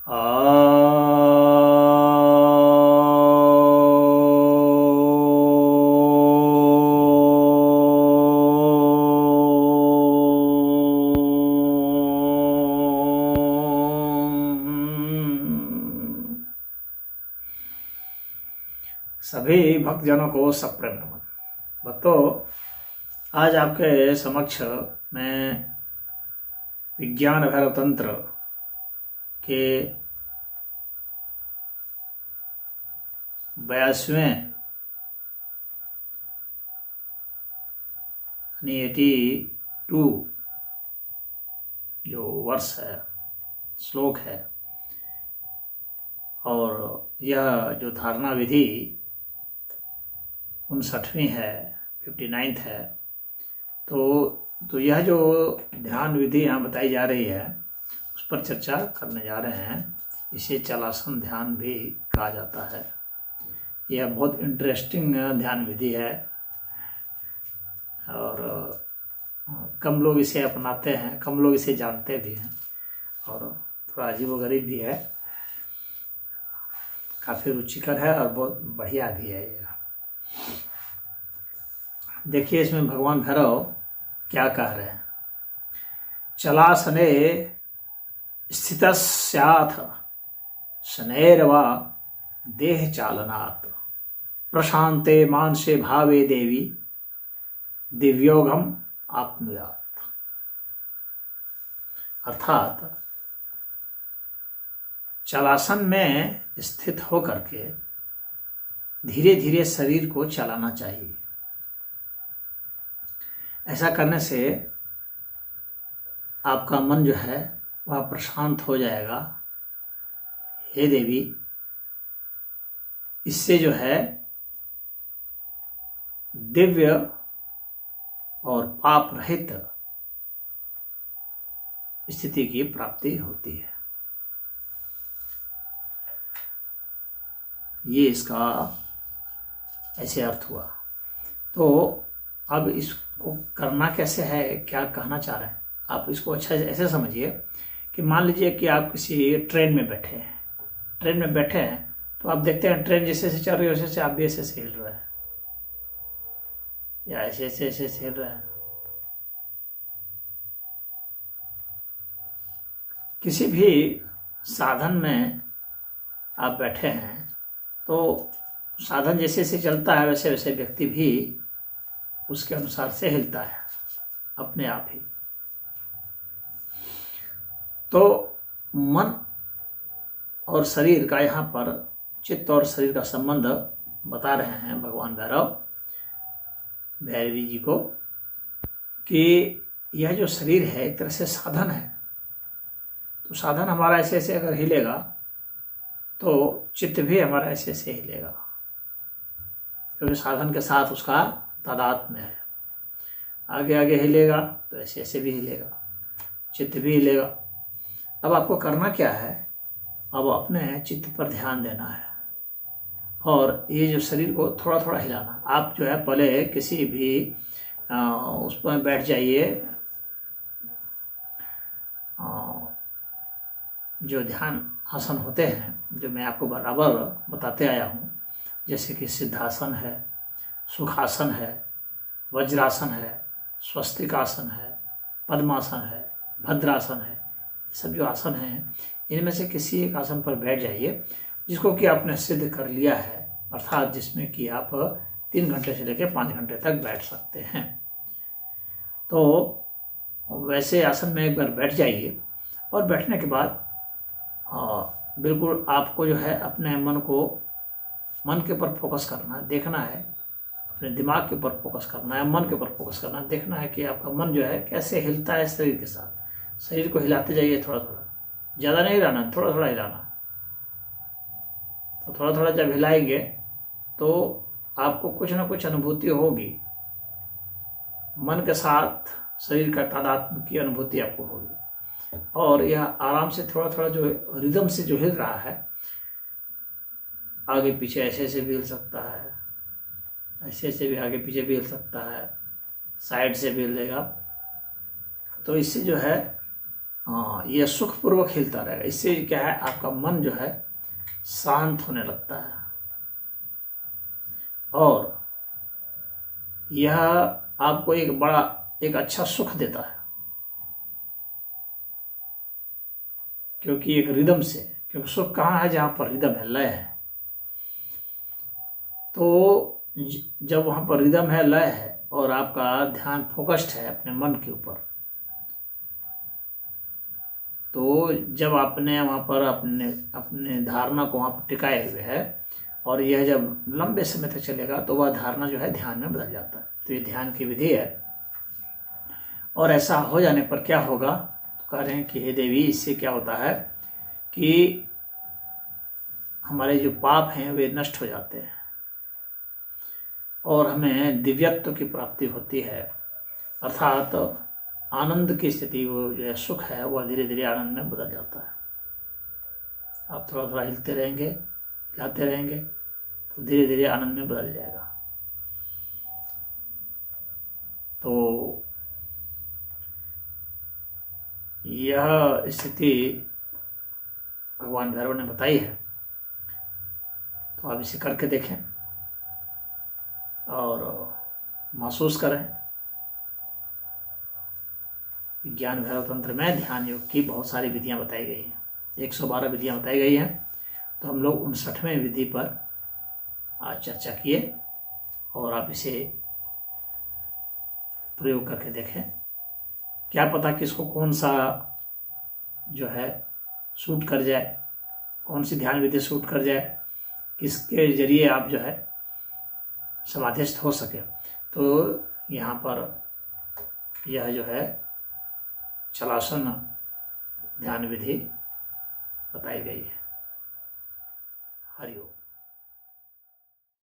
सभी भक्तजनों को सप्रेम नमन। भक्तों, आज आपके समक्ष मैं विज्ञान भैरव तंत्र के 82वें 82 जो वर्ष है, श्लोक है, और यह जो धारणा विधि 59वीं है, 59th है। तो यह जो ध्यान विधि यहाँ बताई जा रही है उस पर चर्चा करने जा रहे हैं। इसे चलासन ध्यान भी कहा जाता है। यह बहुत इंटरेस्टिंग ध्यान विधि है और कम लोग इसे अपनाते हैं, कम लोग इसे जानते भी हैं और थोड़ा अजीबोगरीब भी है, काफ़ी रुचिकर है और बहुत बढ़िया भी है। यह देखिए, इसमें भगवान भैरव क्या कह रहे हैं। चलासने स्थितस्याथ शनैर्वा देह चालनात् प्रशांते मानसे भावे देवी दिव्योगम आप्नुयात्। अर्थात चलासन में स्थित होकर के धीरे धीरे शरीर को चलाना चाहिए। ऐसा करने से आपका मन जो है वह प्रशांत हो जाएगा। हे देवी, इससे जो है दिव्य और पाप रहित स्थिति की प्राप्ति होती है। ये इसका ऐसे अर्थ हुआ। तो अब इसको करना कैसे है, क्या कहना चाह रहे हैं आप, इसको अच्छा ऐसे समझिए कि मान लीजिए कि आप किसी ट्रेन में बैठे हैं, तो आप देखते हैं ट्रेन जैसे जैसे चल रही है वैसे वैसे आप भी ऐसे ऐसे हिल रहे हैं या ऐसे ऐसे ऐसे हिल रहे हैं। किसी भी साधन में आप बैठे हैं तो साधन जैसे जैसे चलता है वैसे वैसे व्यक्ति भी उसके अनुसार से हिलता है अपने आप ही। तो मन और शरीर का यहाँ पर चित्त और शरीर का संबंध बता रहे हैं भगवान भैरवी जी को कि यह जो शरीर है एक तरह से साधन है। तो साधन हमारा ऐसे ऐसे अगर हिलेगा तो चित्त भी हमारा ऐसे ऐसे हिलेगा, क्योंकि साधन के साथ उसका तादात्म्य है। आगे आगे हिलेगा तो ऐसे ऐसे भी हिलेगा, चित्त भी हिलेगा। अब आपको करना क्या है, अब अपने चित्त पर ध्यान देना है और ये जो शरीर को थोड़ा थोड़ा हिलाना। आप जो है पहले किसी भी उस पर बैठ जाइए, जो ध्यान आसन होते हैं जो मैं आपको बराबर बताते आया हूँ, जैसे कि सिद्धासन है, सुखासन है, वज्रासन है, स्वस्तिकासन है, पद्मासन है, भद्रासन है। ये सब जो आसन हैं इनमें से किसी एक आसन पर बैठ जाइए जिसको कि आपने सिद्ध कर लिया है, अर्थात जिसमें कि आप 3 घंटे से लेकर 5 घंटे तक बैठ सकते हैं। तो वैसे आसन में एक बार बैठ जाइए और बैठने के बाद बिल्कुल आपको जो है अपने मन के ऊपर फोकस करना है, देखना है, अपने दिमाग के ऊपर फोकस करना है, मन के ऊपर फोकस करना है, देखना है कि आपका मन जो है कैसे हिलता है शरीर के साथ। शरीर को हिलाते जाइए थोड़ा थोड़ा, ज़्यादा नहीं हिलाना, थोड़ा थोड़ा हिलाना। तो थोड़ा थोड़ा जब हिलाएंगे तो आपको कुछ ना कुछ अनुभूति होगी, मन के साथ शरीर का तादात्म्य की अनुभूति आपको होगी और यह आराम से थोड़ा थोड़ा जो रिदम से जो हिल रहा है, आगे पीछे ऐसे ऐसे भी हिल सकता है, ऐसे ऐसे भी आगे पीछे भी हिल सकता है, साइड से भी हिलेगा। तो इससे जो है हाँ, ये सुखपूर्वक हिलता रहेगा। इससे क्या है, आपका मन जो है शांत होने लगता है और यह आपको एक अच्छा सुख देता है, क्योंकि एक रिदम से, क्योंकि सुख कहाँ है, जहाँ पर रिदम है, लय है। तो जब वहाँ पर रिदम है, लय है और आपका ध्यान फोकस्ड है अपने मन के ऊपर, तो जब आपने वहाँ पर अपने धारणा को वहाँ पर टिकाए हुए है और यह जब लंबे समय तक चलेगा तो वह धारणा जो है ध्यान में बदल जाता है। तो ये ध्यान की विधि है। और ऐसा हो जाने पर क्या होगा, तो कह रहे हैं कि हे देवी, इससे क्या होता है कि हमारे जो पाप हैं वे नष्ट हो जाते हैं और हमें दिव्यत्व की प्राप्ति होती है, अर्थात आनंद की स्थिति, वो जो है सुख है, वह धीरे धीरे आनंद में बदल जाता है। आप थोड़ा थोड़ा हिलते रहेंगे, हिलाते रहेंगे, तो धीरे धीरे आनंद में बदल जाएगा। तो यह स्थिति भगवान भैरव ने बताई है, तो आप इसे करके देखें और महसूस करें। विज्ञान भैरव तंत्र में ध्यान योग की बहुत सारी विधियां बताई गई हैं, 112 विधियां बताई गई हैं। तो हम लोग 59वें विधि पर आज चर्चा किए और आप इसे प्रयोग करके देखें। क्या पता किसको कौन सा जो है सूट कर जाए, कौन सी ध्यान विधि सूट कर जाए, किसके जरिए आप जो है समाधिस्थ हो सके। तो यहाँ पर यह जो है चलासन ध्यान विधि बताई गई है। हरि ओम।